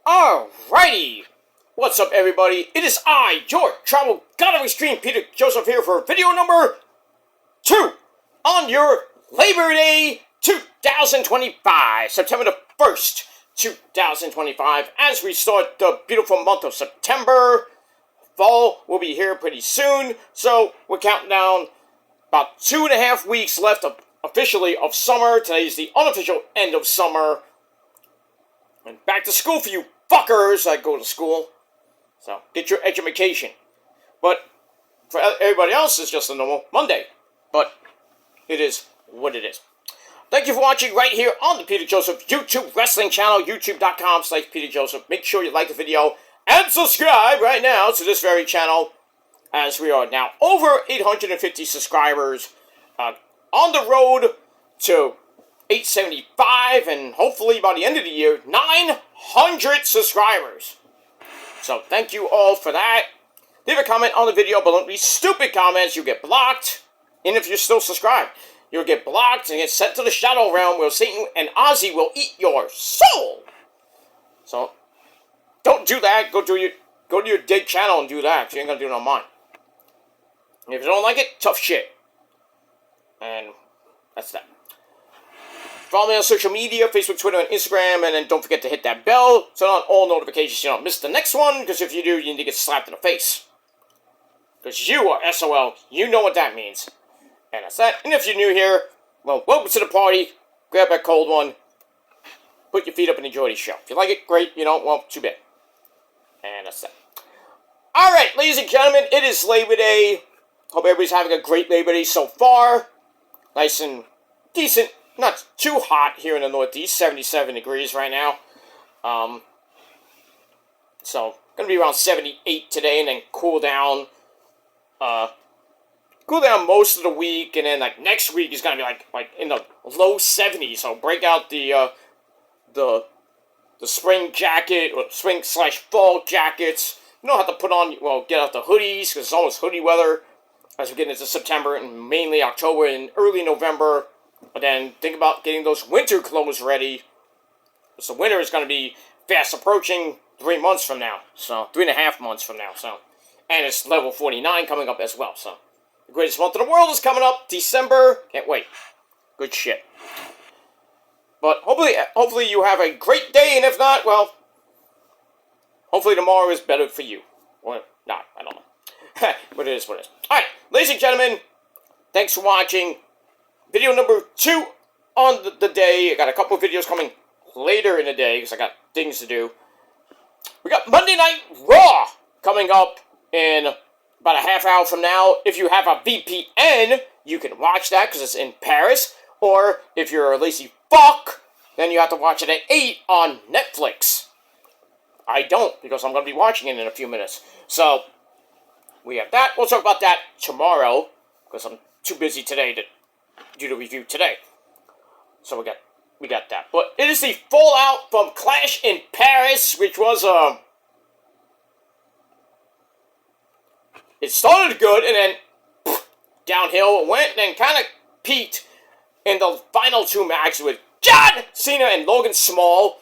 Alrighty! What's up, everybody? It is I, your travel god of extreme, Peter Joseph, here for video number 2 on your Labor Day 2025, September the 1st, 2025, as we start the beautiful month of September. Fall will be here pretty soon, so we're counting down about 2.5 weeks left officially of summer. Today is the unofficial end of summer. And back to school for you fuckers that go to school. So, get your education. But for everybody else, it's just a normal Monday. But it is what it is. Thank you for watching right here on the Peter Joseph YouTube Wrestling channel, youtube.com/Peter Joseph. Make sure you like the video and subscribe right now to this very channel, as we are now over 850 subscribers, on the road to 875, and hopefully by the end of the year, 900 subscribers. So thank you all for that. Leave a comment on the video, but don't be stupid comments. You get blocked. And if you're still subscribed, you'll get blocked and get sent to the Shadow Realm, where Satan and Ozzy will eat your soul. So don't do that. Go to your dead channel and do that, because you ain't gonna do it on mine. And if you don't like it, tough shit. And that's that. Follow me on social media, Facebook, Twitter, and Instagram, and then don't forget to hit that bell, turn on all notifications so you don't miss the next one, because if you do, you need to get slapped in the face. Because you are SOL, you know what that means. And that's that. And if you're new here, well, welcome to the party. Grab that cold one, put your feet up and enjoy the show. If you like it, great. You don't, well, too bad. And that's that. Alright, ladies and gentlemen, it is Labor Day. Hope everybody's having a great Labor Day so far. Nice and decent. Not too hot here in the Northeast, 77 degrees right now. So, gonna be around 78 today, and then cool down. Cool down most of the week, and then like next week is gonna be like in the low 70s. So break out the spring jacket, or spring/fall jackets. You don't have to put on, well, get out the hoodies, because it's almost hoodie weather as we get into September and mainly October and early November. But then think about getting those winter clothes ready. So winter is going to be fast approaching 3 months from now. So 3.5 months from now. So, and it's level 49 coming up as well. So the greatest month in the world is coming up, December. Can't wait. Good shit. But hopefully you have a great day, and if not, well, hopefully tomorrow is better for you. Or not, I don't know. But it is what it is. Alright, ladies and gentlemen, thanks for watching. Video number 2 on the day. I got a couple of videos coming later in the day, because I got things to do. We got Monday Night Raw coming up in about a half hour from now. If you have a VPN, you can watch that, because it's in Paris. Or, if you're a lazy fuck, then you have to watch it at 8 on Netflix. I don't, because I'm going to be watching it in a few minutes. So, we have that. We'll talk about that tomorrow, because I'm too busy today to do the review today. So we got that. But it is the fallout from Clash in Paris, which was it started good, and then downhill it went, and then kind of peaked in the final 2 matches with John Cena and Logan Small,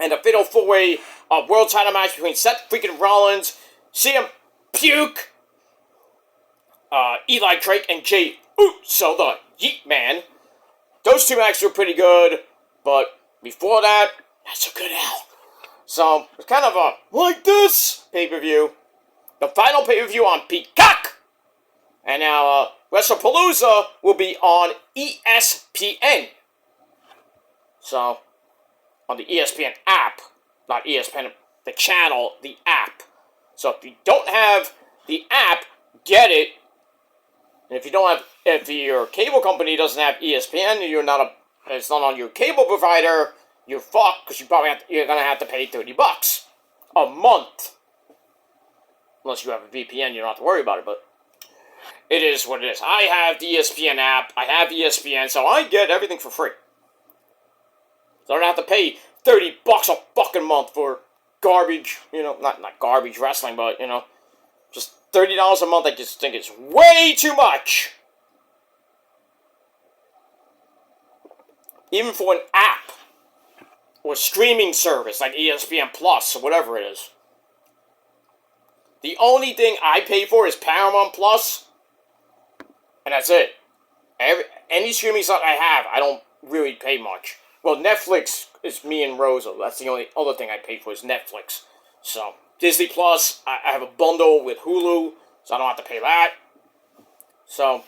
and the fatal 4-way world title match between Seth freaking Rollins, CM Puke, Eli Drake, and Jay Uso, the Yeet Man. Those 2 matches were pretty good, but before that, that's a good hell. So, it's kind of a like this pay-per-view. The final pay-per-view on Peacock. And now, WrestlePalooza will be on ESPN. So, on the ESPN app. Not ESPN, the channel, the app. So, if you don't have the app, get it. And if you don't have, if your cable company doesn't have ESPN, it's not on your cable provider, you're fucked, because you're gonna have to pay $30 a month. Unless you have a VPN, you don't have to worry about it, but it is what it is. I have the ESPN app, I have ESPN, so I get everything for free. So I don't have to pay $30 a fucking month for garbage, not garbage wrestling, but, just $30 a month. I just think it's way too much. Even for an app. or streaming service like ESPN Plus or whatever it is. The only thing I pay for is Paramount Plus, and that's it. Any streaming site I have, I don't really pay much. Well, Netflix is me and Rosa. That's the only other thing I pay for is Netflix. So, Disney Plus, I have a bundle with Hulu, so I don't have to pay that. So,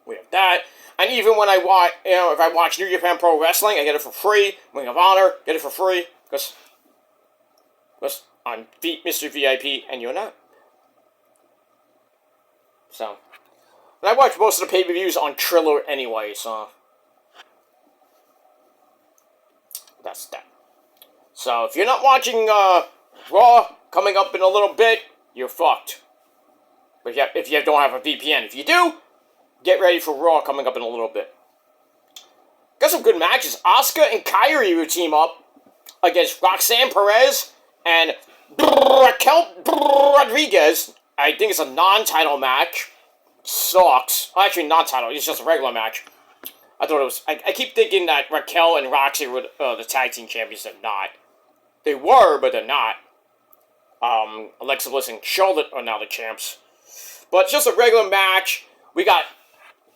we have that. And even when I watch, if I watch New Japan Pro Wrestling, I get it for free. Ring of Honor, get it for free. Because I'm Mr. VIP and you're not. So, and I watch most of the pay-per-views on Triller anyway, so that's that. So, if you're not watching Raw coming up in a little bit, you're fucked. But if you don't have a VPN. If you do, get ready for Raw coming up in a little bit. Got some good matches. Asuka and Kairi will team up against Roxanne Perez and Raquel Rodriguez. I think it's a non-title match. Sucks. Actually, non-title. It's just a regular match. I thought it was... I keep thinking that Raquel and Roxy were the tag team champions. They're not. They were, but they're not. Alexa Bliss and Charlotte are now the champs. But it's just a regular match. We got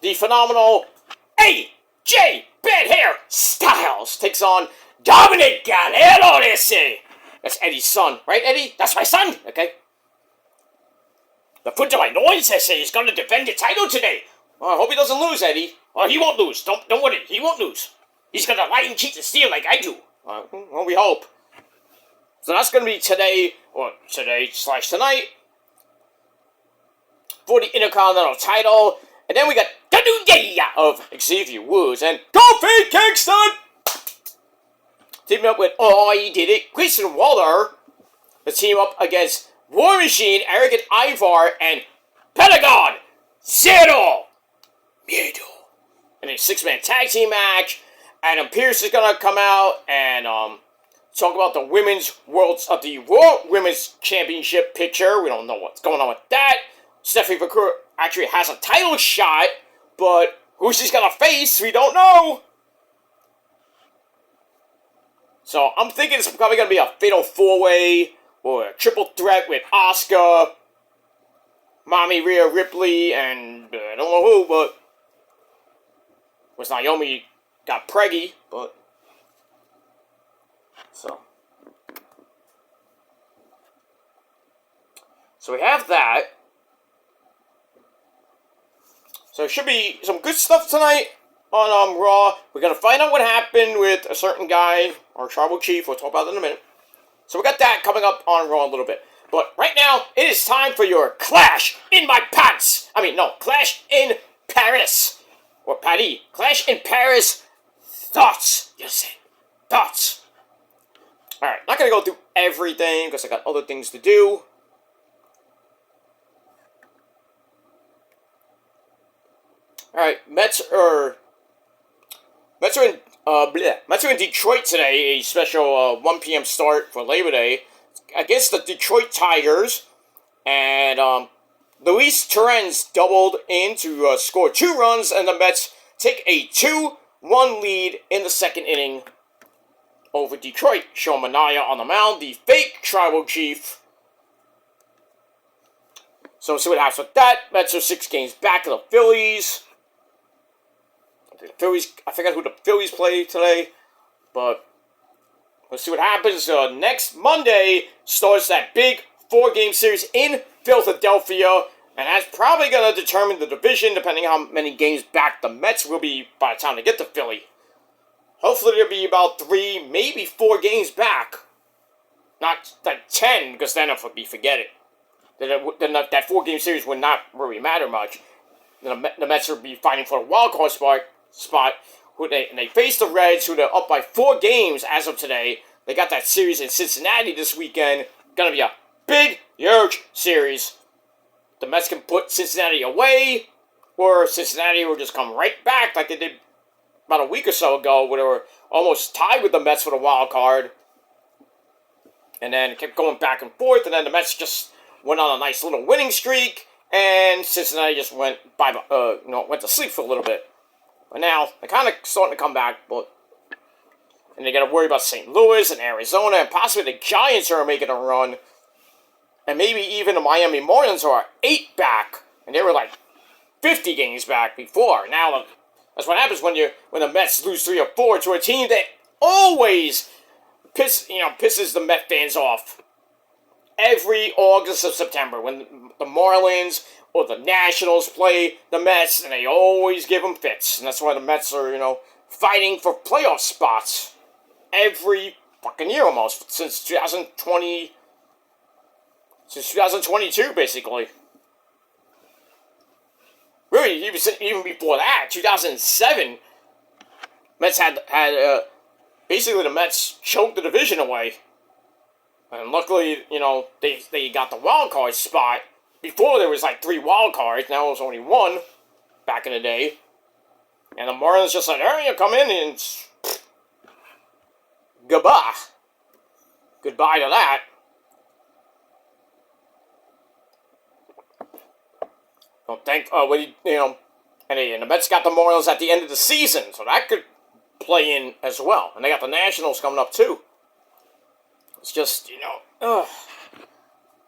the phenomenal AJ Bad Hair Styles takes on Dominic Galero. That's Eddie's son, right, Eddie? That's my son, okay? The foot of my loins says he's going to defend the title today. Well, I hope he doesn't lose, Eddie. Well, he won't lose. Don't worry. He won't lose. He's going to lie and cheat and steal like I do. Well, we hope. So that's going to be today, or today/tonight, for the Intercontinental title. And then we got the New Day of Xavier Woods and Kofi Kingston teaming up with He Did It, Grayson Waller, to team up against War Machine, Arrogant Ivar, and Pentagon Zero Miedo in a 6-man tag team match. Adam Pearce is gonna come out and talk about the the World Women's Championship picture. We don't know what's going on with that. Stephanie McCool actually has a title shot, but who she's gonna face, we don't know. So I'm thinking it's probably gonna be a fatal 4-way or a triple threat with Asuka, Mommy Rhea Ripley, and I don't know who, but was Naomi got preggy, but so we have that. So it should be some good stuff tonight on Raw. We're going to find out what happened with a certain guy, our tribal chief. We'll talk about that in a minute. So we got that coming up on Raw in a little bit. But right now, it is time for your Clash in My Pants. Clash in Paris. Or Paris. Clash in Paris thoughts. You say thoughts. Alright, not going to go through everything because I got other things to do. Alright, Mets are in Detroit today, a special 1 p.m. start for Labor Day against the Detroit Tigers. And Luis Torrens doubled in to score 2 runs, and the Mets take a 2-1 lead in the second inning over Detroit. Sean Manaea on the mound, the fake tribal chief. So we'll see what happens with that. Mets are 6 games back of the Phillies. I forgot who the Phillies play today, but we'll see what happens. Next Monday starts that big 4-game series in Philadelphia, and that's probably going to determine the division, depending on how many games back the Mets will be by the time they get to Philly. Hopefully there'll be about 3, maybe 4 games back. Not like 10, because then if we forget it. Then that 4-game series would not really matter much. Then the Mets would be fighting for a wild card spot. And they face the Reds, who they're up by 4 games as of today. They got that series in Cincinnati this weekend. Gonna be a big, huge series. The Mets can put Cincinnati away, or Cincinnati will just come right back like they did about a week or so ago, where they were almost tied with the Mets for the wild card. And then it kept going back and forth, and then the Mets just went on a nice little winning streak, and Cincinnati just went to sleep for a little bit. But now, they're kind of starting to come back, but And they got to worry about St. Louis and Arizona and possibly the Giants are making a run. And maybe even the Miami Marlins are 8 back. And they were like 50 games back before. Now, that's what happens when the Mets lose 3 or 4 to a team that always pisses the Met fans off. Every August or September when the Marlins or the Nationals play the Mets, and they always give them fits. And that's why the Mets are, fighting for playoff spots every fucking year almost, since 2020, since 2022, basically. Really, even before that, 2007, Mets had basically the Mets choked the division away. And luckily, they got the wild card spot. Before there was like 3 wild cards, now it was only 1 back in the day. And the Marlins just said, hey, you come in and goodbye. Goodbye to that. And the Mets got the Marlins at the end of the season, so that could play in as well. And they got the Nationals coming up too. It's just, the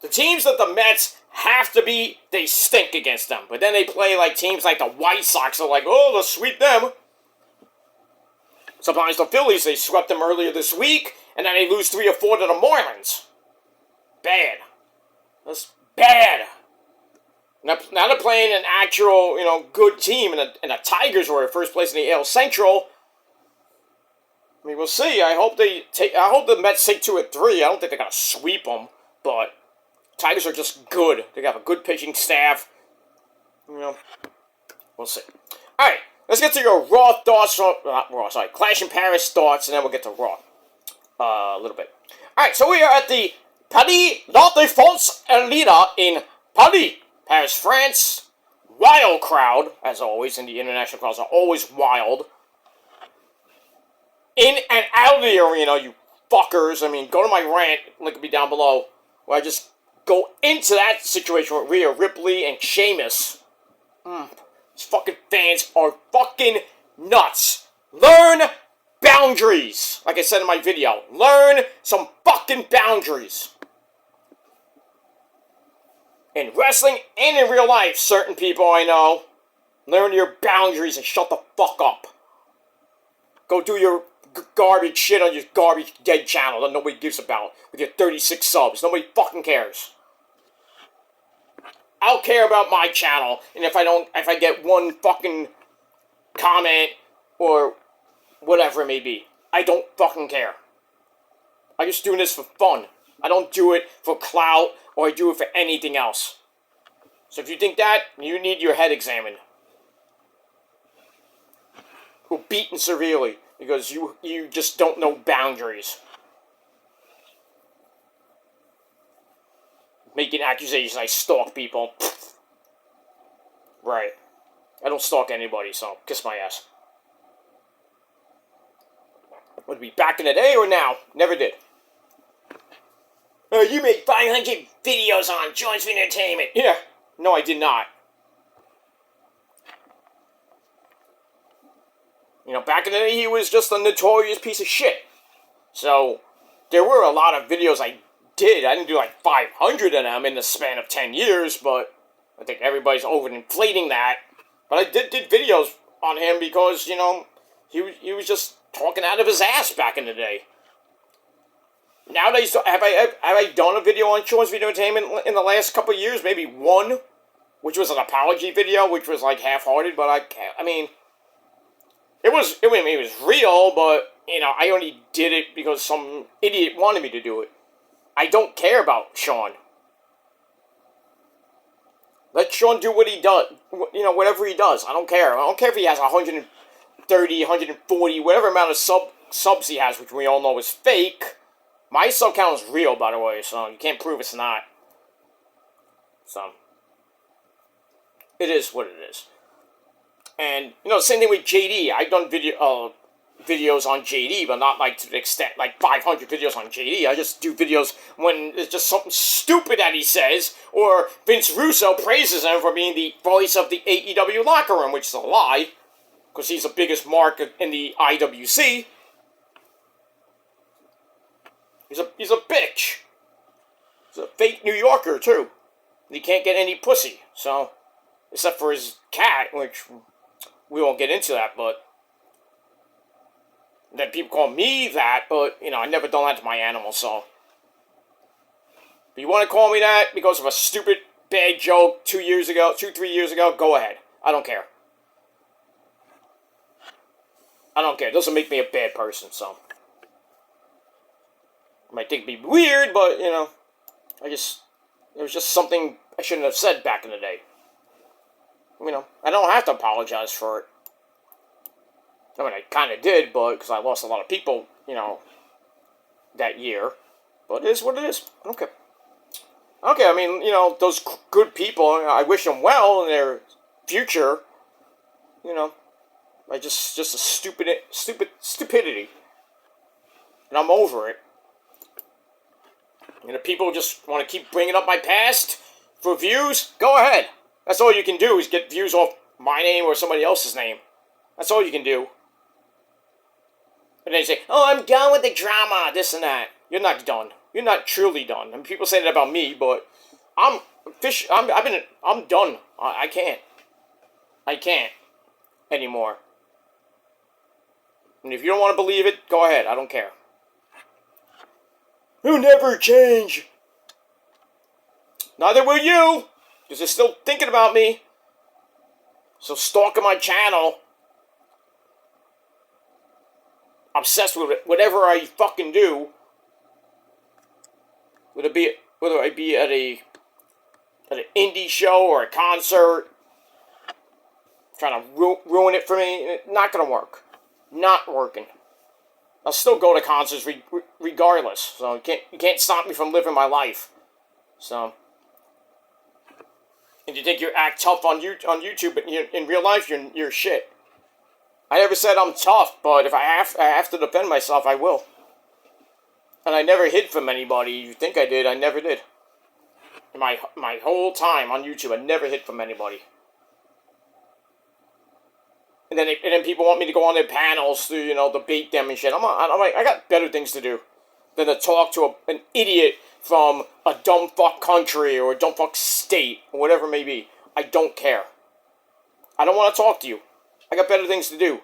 teams that the Mets have to beat, they stink against them. But then they play like teams like the White Sox are like, oh, let's sweep them. Sometimes the Phillies, they swept them earlier this week, and then they lose 3 or 4 to the Marlins. Bad. That's bad. Now they're playing an actual, good team, and the Tigers were at first place in the AL Central. I mean, we'll see. I hope the Mets take 2 or 3. I don't think they're gonna sweep them, but Tigers are just good. They got a good pitching staff. We'll see. All right, let's get to your Raw thoughts. Clash in Paris thoughts, and then we'll get to Raw a little bit. All right, so we are at the Palais La Défense Arena in Paris, Paris, France. Wild crowd, as always, and the international crowds are always wild. In and out of the arena, you fuckers. I mean, go to my rant, link will be down below, where I just go into that situation with Rhea Ripley and Sheamus. These fucking fans are fucking nuts. Learn boundaries. Like I said in my video, learn some fucking boundaries. In wrestling and in real life, certain people I know, learn your boundaries and shut the fuck up. Go do your garbage shit on your garbage dead channel that nobody gives about with your 36 subs. Nobody fucking cares. I'll care about my channel, and if I get one fucking comment or whatever it may be, I don't fucking care. I'm just doing this for fun. I don't do it for clout or I do it for anything else. So if you think that, you need your head examined. Or beaten severely. Because you just don't know boundaries. Making accusations I stalk people. Pfft. Right. I don't stalk anybody, so kiss my ass. Would it be back in the day or now? Never did. You made 500 videos on Jones Entertainment. Yeah. No, I did not. Back in the day, he was just a notorious piece of shit. So, there were a lot of videos I did. I didn't do like 500 of them in the span of 10 years, but I think everybody's overinflating that. But I did videos on him because, he was just talking out of his ass back in the day. Nowadays, have I done a video on Sean's Video Entertainment in the last couple of years? Maybe one, which was an apology video, which was like half-hearted, but I mean... It was real, but, I only did it because some idiot wanted me to do it. I don't care about Sean. Let Sean do what he does, whatever he does. I don't care. I don't care if he has 130, 140, whatever amount of subs he has, which we all know is fake. My sub count is real, by the way, so you can't prove it's not. So, it is what it is. And, same thing with JD. I've done videos on JD, but not like to the extent, like 500 videos on JD. I just do videos when it's just something stupid that he says, or Vince Russo praises him for being the voice of the AEW locker room, which is a lie, because he's the biggest mark in the IWC. He's a bitch. He's a fake New Yorker, too. He can't get any pussy, so... Except for his cat, which... We won't get into that, but... Then people call me that, but, you know, I never done that to my animals, so... If you want to call me that because of a stupid, bad joke 3 years ago, go ahead. I don't care. I don't care. It doesn't make me a bad person, so... You might think it'd be weird, but, you know... It was just something I shouldn't have said back in the day. You know, I don't have to apologize for it. I mean, I kind of did, but because I lost a lot of people, you know, that year. But it is what it is. I don't care. Okay, I mean, you know, those good people, I wish them well in their future. You know, just a stupidity. And I'm over it. And if people just want to keep bringing up my past for views, go ahead. That's all you can do is get views off my name or somebody else's name. That's all you can do. And then you say, oh, I'm done with the drama, this and that. You're not done. You're not truly done. I mean, people say that about me, but I'm done. I can't. I can't anymore. And if you don't want to believe it, go ahead. I don't care. You'll never change. Neither will you, because you're still thinking about me. So stalking my channel. Obsessed with it, whatever I fucking do. Whether I be at an indie show or a concert, trying to ruin it for me, not gonna work. Not working. I'll still go to concerts regardless. So you can't stop me from living my life. So, and you think you act tough on YouTube, but in real life you're shit. I never said I'm tough, but if I have to defend myself, I will. And I never hid from anybody. You think I did? I never did. My whole time on YouTube, I never hid from anybody. And then people want me to go on their panels to, you know, debate them and shit. I'm like, I got better things to do than to talk to an idiot from a dumb fuck country or a dumb fuck state or whatever it may be. I don't care. I don't want to talk to you. I got better things to do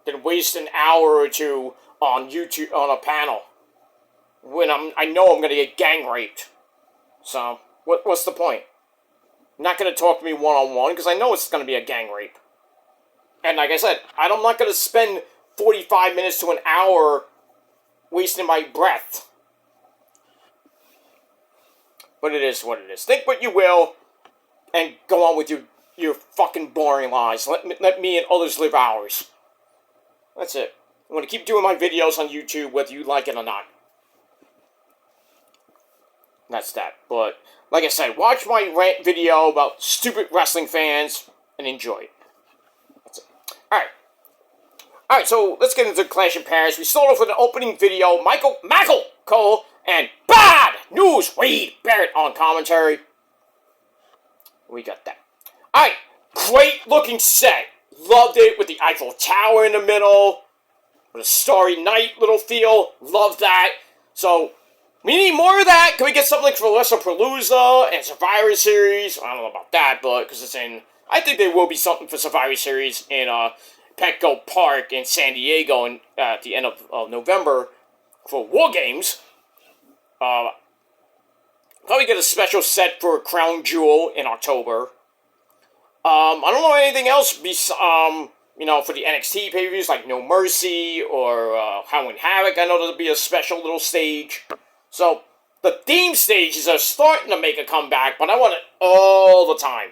than waste an hour or two on YouTube on a panel when I know I'm gonna get gang raped. So what's the point? You're not gonna talk to me one-on-one because I know it's gonna be a gang rape. And like I said, I'm not going to spend 45 minutes to an hour wasting my breath. But it is what it is. Think what you will, and go on with your fucking boring lives. Let me and others live ours. That's it. I'm going to keep doing my videos on YouTube, whether you like it or not. That's that. But, like I said, watch my rant video about stupid wrestling fans, and enjoy it. Alright, so let's get into Clash in Paris. We start off with an opening video. Michael Cole and Bad News Wade Barrett on commentary. We got that. Alright, great looking set. Loved it with the Eiffel Tower in the middle. With a Starry Night little feel. Love that. So, we need more of that. Can we get something for WrestlePalooza and Survivor Series? I don't know about that, but because it's in... I think there will be something for Survivor Series in Petco Park in San Diego at the end of November for War Games. Probably get a special set for Crown Jewel in October. I don't know anything else you know, for the NXT pay-per-views like No Mercy or Halloween Havoc. I know there'll be a special little stage. So the theme stages are starting to make a comeback, but I want it all the time.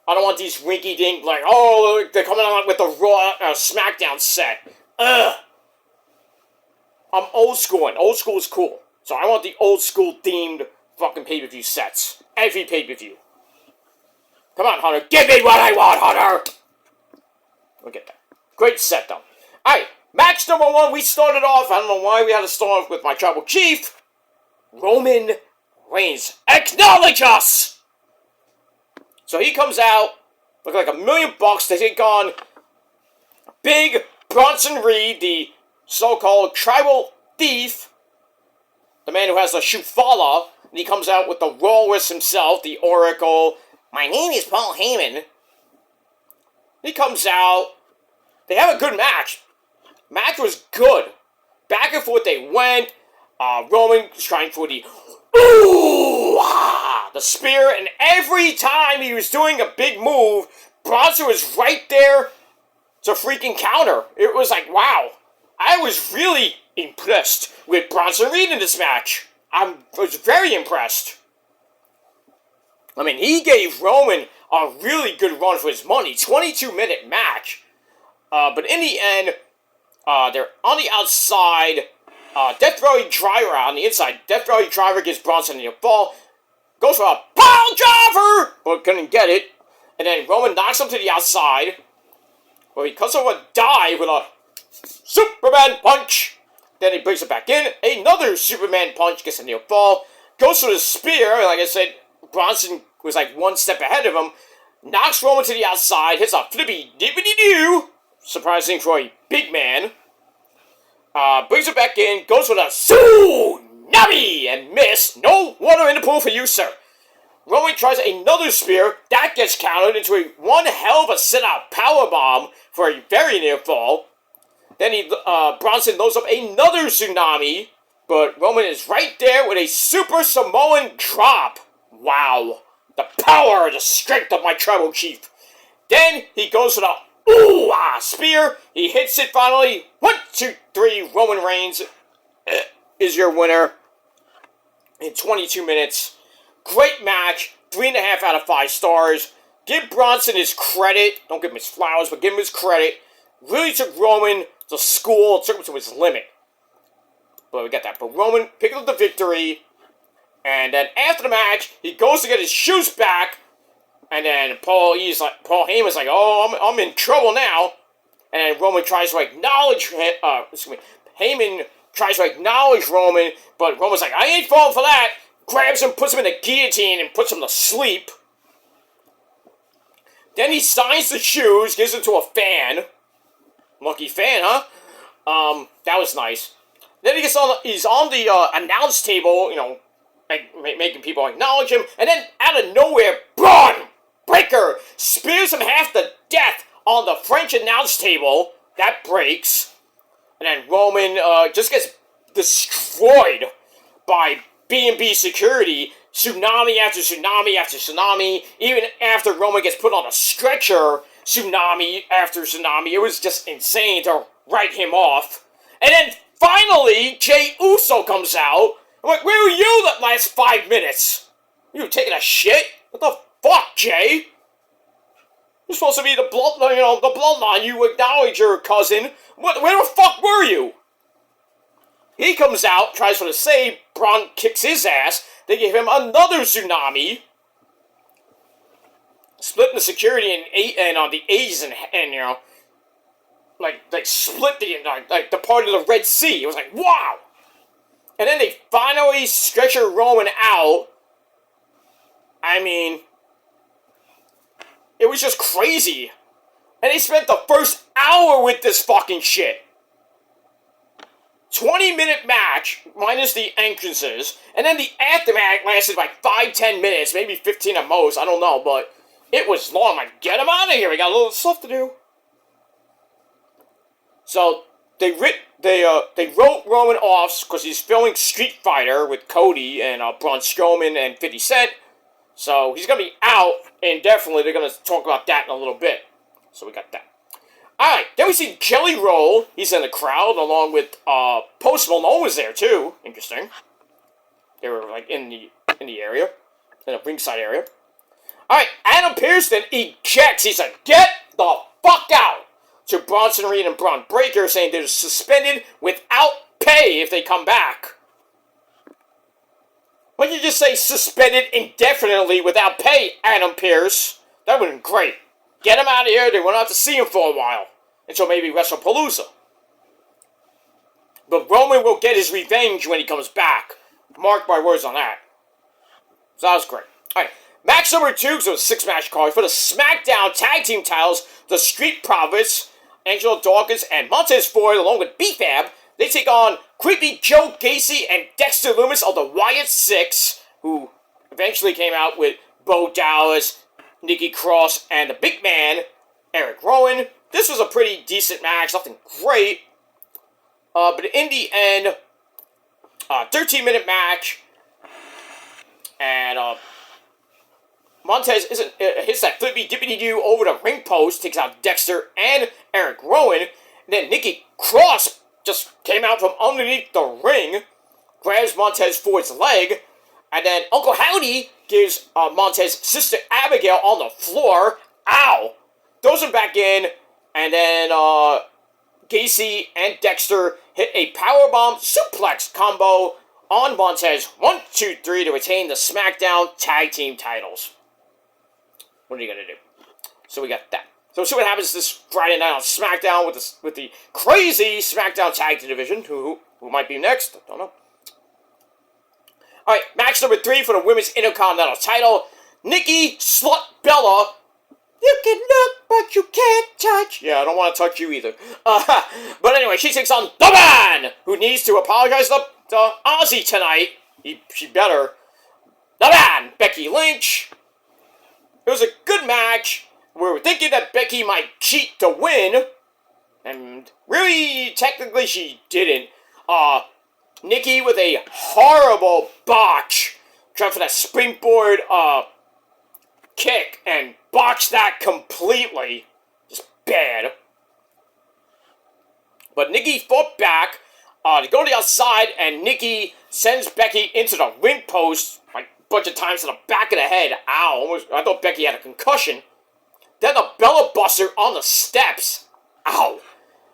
I don't want these rinky-dink, like, oh, they're coming out with the Raw SmackDown set. Ugh. I'm old school, and old school is cool. So I want the old school themed fucking pay-per-view sets. Every pay-per-view. Come on, Hunter. Give me what I want, Hunter! We'll get that. Great set, though. Alright, match number 1, we started off, I don't know why we had to start off with my tribal chief, Roman Reigns. Acknowledge us! So he comes out, looking like $1 million to take on Big Bronson Reed, the so-called tribal thief, the man who has the Shufala, and he comes out with the Walrus himself, the Oracle. My name is Paul Heyman. He comes out. They have a good match. Match was good. Back and forth they went. Roman was trying for the the spear, and every time he was doing a big move, Bronson was right there to freaking counter. It was like, wow. I was really impressed with Bronson Reed in this match. I was very impressed. I mean, he gave Roman a really good run for his money. 22-minute match. But in the end, they're on the outside. Death Valley Driver on the inside. Death Valley Driver gives Bronson a fall. Goes for a pile driver, but couldn't get it. And then Roman knocks him to the outside. But he cuts over a dive with a Superman punch. Then he brings it back in. Another Superman punch gets a near fall. Goes for the spear. Like I said, Bronson was like one step ahead of him. Knocks Roman to the outside. Hits a flippy dippity doo. Surprising for a big man. Brings it back in. Goes with a tsunami and miss. No water in the pool for you, sir. Roman tries another spear. That gets countered into a one hell of a sit-out powerbomb for a very near fall. Then Bronson loads up another tsunami, but Roman is right there with a Super Samoan drop. Wow. The power, the strength of my tribal chief. Then he goes for the spear. He hits it finally. 1, 2, 3. Roman Reigns is your winner in 22 minutes. Great match. 3.5 out of 5 stars. Give Bronson his credit. Don't give him his flowers, but give him his credit. Really took Roman to school. Took him to his limit. But we got that. But Roman picked up the victory. And then after the match, he goes to get his shoes back. And then Paul Heyman's like, oh, I'm in trouble now. And then Roman tries to acknowledge him. Heyman tries to acknowledge Roman, but Roman's like, I ain't falling for that. Grabs him, puts him in the guillotine, and puts him to sleep. Then he signs the shoes, gives them to a fan. Lucky fan, huh? That was nice. Then he's on the announce table, making people acknowledge him. And then out of nowhere, Braun Breaker spears him half to death on the French announce table. That breaks. And then Roman just gets destroyed by B&B security. Tsunami after tsunami after tsunami. Even after Roman gets put on a stretcher, tsunami after tsunami. It was just insane to write him off. And then finally, Jey Uso comes out. I'm like, where were you the last 5 minutes? You taking a shit? What the fuck, Jay? You're supposed to be the bloodline. You acknowledge your cousin. Where the fuck were you? He comes out, tries for the save. Braun kicks his ass. They give him another tsunami. Splitting the security and on the A's and split the part of the Red Sea. It was like, wow. And then they finally stretcher Roman out. I mean, it was just crazy. And they spent the first hour with this fucking shit. 20-minute match, minus the entrances. And then the aftermath lasted like 5-10 minutes, maybe 15 at most, I don't know, but it was long. I'm like, get him out of here, we got a little stuff to do. So, they wrote Roman off because he's filming Street Fighter with Cody and Braun Strowman and 50 Cent. So, he's going to be out indefinitely. They're going to talk about that in a little bit. So, we got that. Alright, then we see Jelly Roll. He's in the crowd along with Post Malone was there too. Interesting. They were like in the area. In the ringside area. Alright, Adam Pearce then ejects. He said, get the fuck out! To Bronson Reed and Braun Breaker, saying they're suspended without pay if they come back. Why don't you just say suspended indefinitely without pay, Adam Pearce? That would have been great. Get him out of here. They won't have to see him for a while. Until maybe WrestlePalooza. But Roman will get his revenge when he comes back. Mark my words on that. So that was great. Alright. Match number 2, so 6-match card for the SmackDown Tag Team titles. The Street Profits, Angelo Dawkins, and Montez Ford, along with B-Fab, They take on Creepy Joe Gacy and Dexter Lumis of the Wyatt Six, who eventually came out with Bo Dallas, Nikki Cross, and the big man, Eric Rowan. This was a pretty decent match, nothing great. But in the end, 13-minute match, and Montez hits that flippy dippity doo over the ring post, takes out Dexter and Eric Rowan, and then Nikki Cross just came out from underneath the ring, grabs Montez for his leg, and then Uncle Howdy gives Montez's sister Abigail on the floor, ow, throws him back in, and then Gacy and Dexter hit a powerbomb suplex combo on Montez 1, 2, 3 to retain the SmackDown Tag Team titles. What are you gonna do? So we got that. So we'll see what happens this Friday night on SmackDown with the crazy SmackDown Tag Team division. Who might be next? I don't know. All right, match number 3 for the Women's Intercontinental title. Nikki Slut Bella. You can look, but you can't touch. Yeah, I don't want to touch you either. But anyway, she takes on the man, who needs to apologize to Ozzy tonight. She better. The man, Becky Lynch. It was a good match. We were thinking that Becky might cheat to win. And really, technically, she didn't. Nikki with a horrible botch. Trying for that springboard, kick and botched that completely. Just bad. But Nikki fought back. They go to the outside, and Nikki sends Becky into the ring post like a bunch of times to the back of the head. Ow, I thought Becky had a concussion. Then the Bella Buster on the steps. Ow.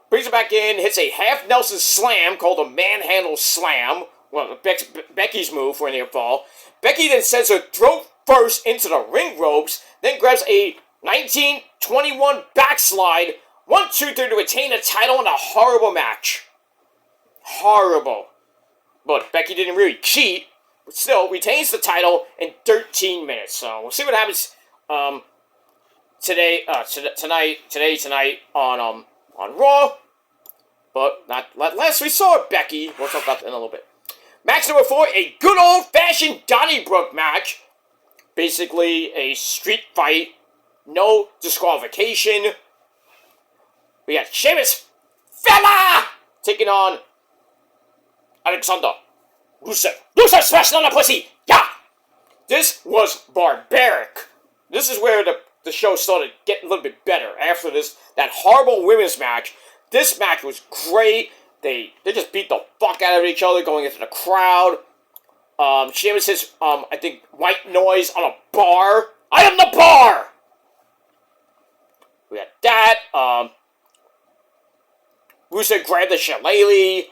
Brings her back in, hits a half Nelson slam called a manhandle slam. Well, Becky's move for a near fall. Becky then sends her throat first into the ring ropes, then grabs a 1921 backslide, 1, 2, 3 to retain the title in a horrible match. Horrible. But Becky didn't really cheat, but still retains the title in 13 minutes. So we'll see what happens tonight on Raw. But not last we saw Becky. We'll talk about that in a little bit. Match number 4, a good old-fashioned Donnybrook match. Basically, a street fight. No disqualification. We got Sheamus Fella taking on Alexander Rusev. Rusev smashed on the pussy! Yeah! This was barbaric. This is where the show started getting a little bit better. After that horrible women's match, this match was great. They just beat the fuck out of each other going into the crowd. Sheamus hits, I think, white noise on a bar. I am the bar! We got that. Rusev grabbed the shillelagh,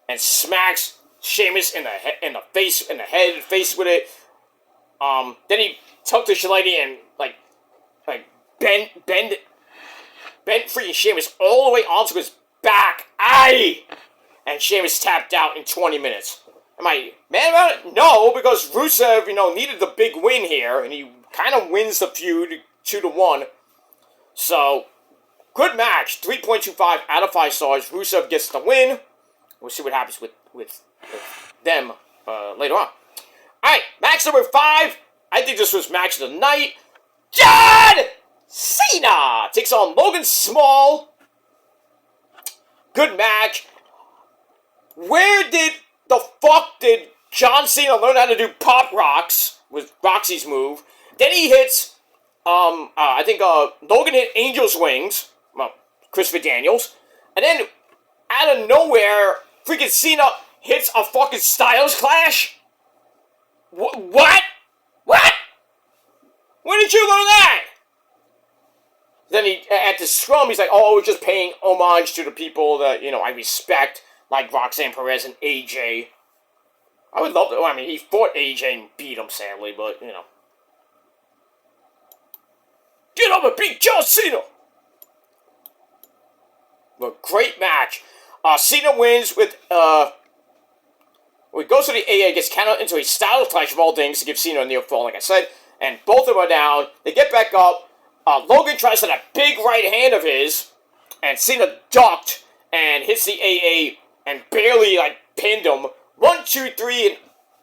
and smacks Sheamus in the face with it. Then he took the shillelagh and bent freaking Sheamus all the way onto his back. Aye! And Sheamus tapped out in 20 minutes. Am I mad about it? No, because Rusev, needed the big win here, and he kind of wins the feud 2-1. So, good match. 3.25 out of 5 stars. Rusev gets the win. We'll see what happens with them later on. Alright, match number 5. I think this was match of the night. John Cena takes on Logan Small. Good match. Where the fuck did John Cena learn how to do pop rocks with Roxy's move? Then he hits, I think Logan hit Angel's Wings, well, Christopher Daniels, and then out of nowhere, freaking Cena hits a fucking Styles Clash? What? What? When did you learn that? Then at the scrum, he's like, oh, we're just paying homage to the people that, I respect, like Roxanne Perez and AJ. I would love to, I mean, he fought AJ and beat him, sadly, but, Get up and beat John Cena! A great match. Cena wins with, he goes to the AA, gets counted into a Styles Clash of all things to give Cena a near fall, like I said, and both of them are down. They get back up. Logan tries to that big right hand of his, and Cena ducked, and hits the AA and barely like pinned him. 1, 2, 3 in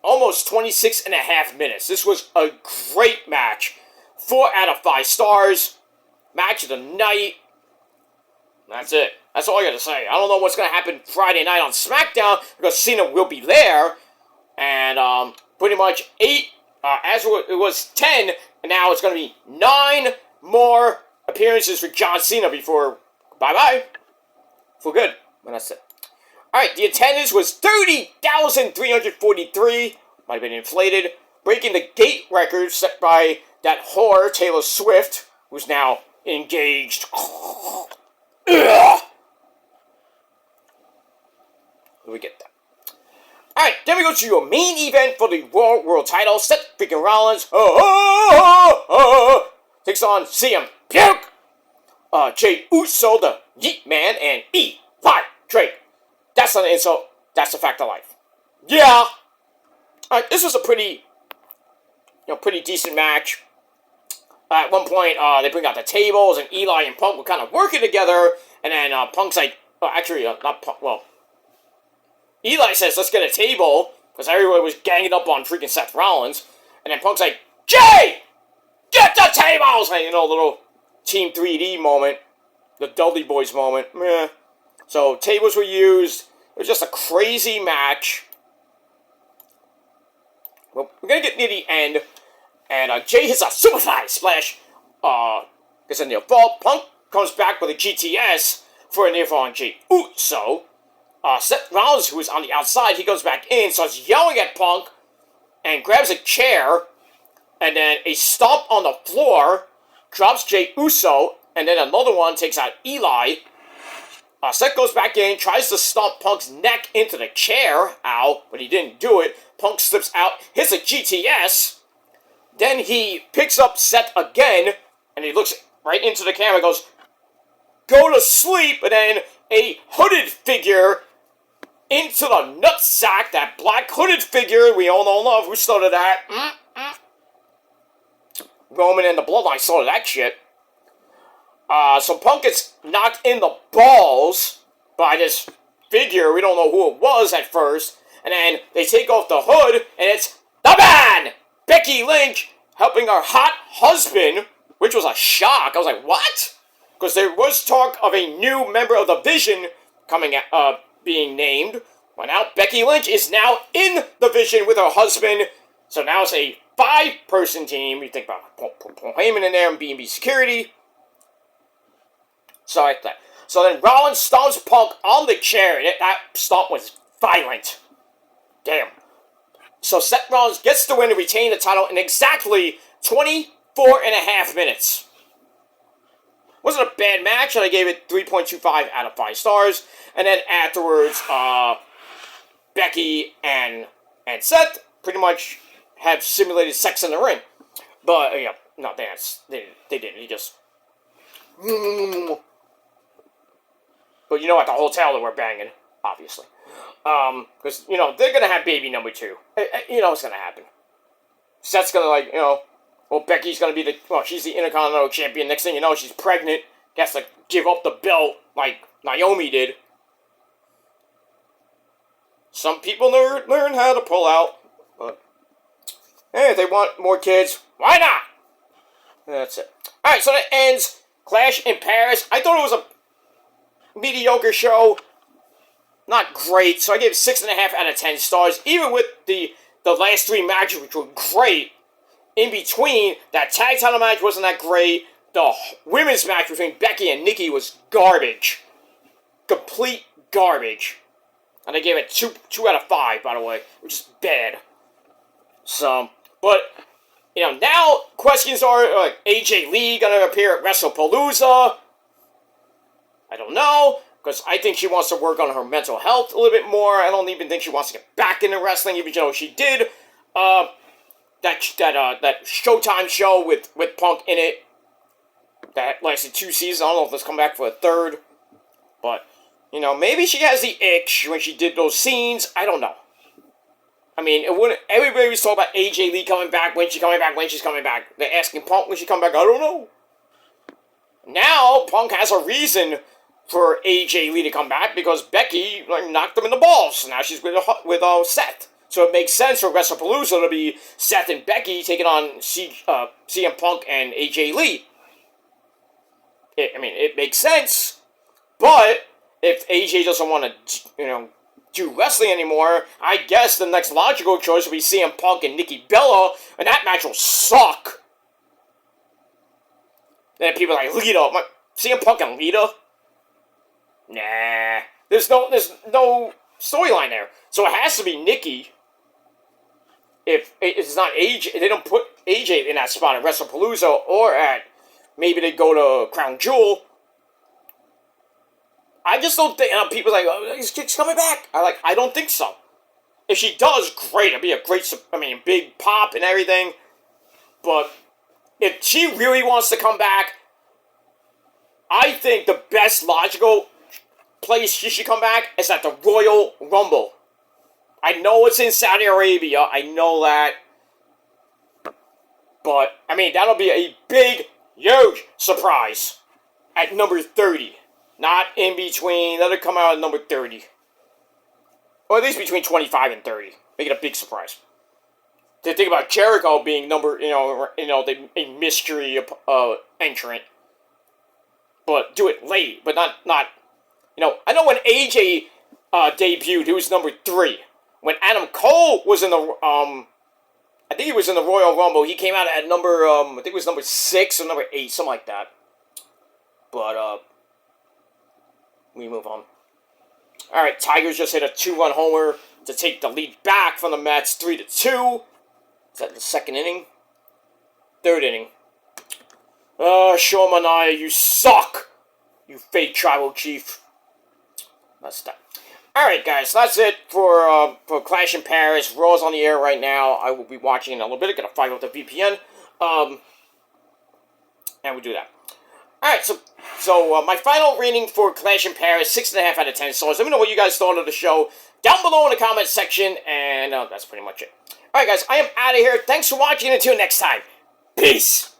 almost 26 and a half minutes. This was a great match. 4 out of 5 stars. Match of the night. That's it. That's all I gotta say. I don't know what's gonna happen Friday night on SmackDown because Cena will be there. And pretty much 8, as it was 10, and now it's gonna be 9 more appearances for John Cena before bye-bye. For good. And that's it. Alright, the attendance was 30,343. Might have been inflated. Breaking the gate record set by that whore, Taylor Swift, who's now engaged. Ugh. We get that. Alright, then we go to your main event for the Raw World title. Seth freaking Rollins takes on CM Punk, Jey Uso, the Yeet Man, and Eli Drake. That's not an insult. That's a fact of life. Yeah. Alright, this was a pretty decent match. At one point, they bring out the tables, and Eli and Punk were kind of working together, and then Punk's like, not Punk, well, Eli says, let's get a table, because everyone was ganging up on freaking Seth Rollins, and then Punk's like, Jay! Get the tables! And, little Team 3D moment, the Dudley Boys moment, meh. So, tables were used. It was just a crazy match. Well, we're gonna get near the end, and Jay hits a Superfly Splash. Gets a near fall. Punk comes back with a GTS for a near fall on Jey Uso. Seth Rollins, who is on the outside, he goes back in, starts yelling at Punk, and grabs a chair, and then a stomp on the floor, drops Jey Uso, and then another one takes out Eli. Seth goes back in, tries to stomp Punk's neck into the chair, ow, but he didn't do it. Punk slips out, hits a GTS, then he picks up Seth again, and he looks right into the camera and goes, go to sleep, and then a hooded figure into the nutsack, that black hooded figure we all know and love. Who started that? Roman and the Bloodline started that shit. So Punk gets knocked in the balls by this figure. We don't know who it was at first. And then they take off the hood, and it's the man! Becky Lynch helping her hot husband, which was a shock. I was like, what? Because there was talk of a new member of the Vision being named. Well, now Becky Lynch is now in the Vision with her husband. So now it's a 5-person team. You think about Paul Heyman in there and B&B Security. So like that. So then Rollins stomps Punk on the chair, and that stomp was violent. Damn. So Seth Rollins gets the win to retain the title in exactly 24 and a half minutes. Wasn't a bad match, and I gave it 3.25 out of 5 stars. And then afterwards, Becky and Seth pretty much have simulated sex in the ring. But, no, they didn't. He just... But at the hotel they were banging, obviously. Because, they're going to have baby number 2. It's going to happen. Seth's going to, Becky's going to be she's the Intercontinental Champion. Next thing you know, she's pregnant. Has to give up the belt like Naomi did. Some people learn how to pull out. But, hey, if they want more kids, why not? That's it. Alright, so that ends Clash in Paris. I thought it was a mediocre show. Not great, so I gave it 6.5 out of 10 stars. Even with the last 3 matches, which were great. In between, that tag title match wasn't that great. The women's match between Becky and Nikki was garbage. Complete garbage. And I gave it 2 out of 5, by the way, which is bad. So, but, now questions are, AJ Lee gonna appear at WrestlePalooza? I don't know, because I think she wants to work on her mental health a little bit more. I don't even think she wants to get back into wrestling, even though she did. That Showtime show with Punk in it that lasted 2 seasons. I don't know if it's come back for a 3rd, but maybe she has the itch when she did those scenes. I don't know. I mean, it wouldn't. Everybody was talking about AJ Lee coming back. When she's coming back. They're asking Punk when she come back. I don't know. Now Punk has a reason for AJ Lee to come back because Becky knocked him in the balls. Now she's with Seth. So it makes sense for WrestlePalooza to be Seth and Becky taking on CM Punk and AJ Lee. It makes sense. But if AJ doesn't want to, do wrestling anymore, I guess the next logical choice would be CM Punk and Nikki Bella, and that match will suck. Then people are like, Lita, CM Punk and Lita? Nah. There's no storyline there. So it has to be Nikki. If it's not AJ, they don't put AJ in that spot at WrestlePalooza, or at, maybe they go to Crown Jewel. I just don't think, people are like, oh, she's coming back. I don't think so. If she does, great. It'd be a great, big pop and everything. But if she really wants to come back, I think the best logical place she should come back is at the Royal Rumble. I know it's in Saudi Arabia. I know that. But, that'll be a big, huge surprise at number 30. Not in between. Let it come out at number 30. Or at least between 25 and 30. Make it a big surprise. To think about Jericho being a mystery entrant. But do it late. But not. I know when AJ debuted, he was number 3. When Adam Cole was in the I think he was in the Royal Rumble. He came out at number I think it was number 6 or number 8, something like that. But we move on. All right, Tigers just hit a 2-run homer to take the lead back from the Mets, 3-2. Is that the second inning? Third inning. Sean Manaea, you suck! You fake tribal chief. That's that. Alright, guys, that's it for Clash in Paris. Raw's on the air right now. I will be watching in a little bit. I gotta fire up the VPN. And we do that. Alright, so my final rating for Clash in Paris, 6.5 out of 10 stars. Let me know what you guys thought of the show down below in the comment section. And that's pretty much it. Alright, guys, I am out of here. Thanks for watching. Until next time. Peace!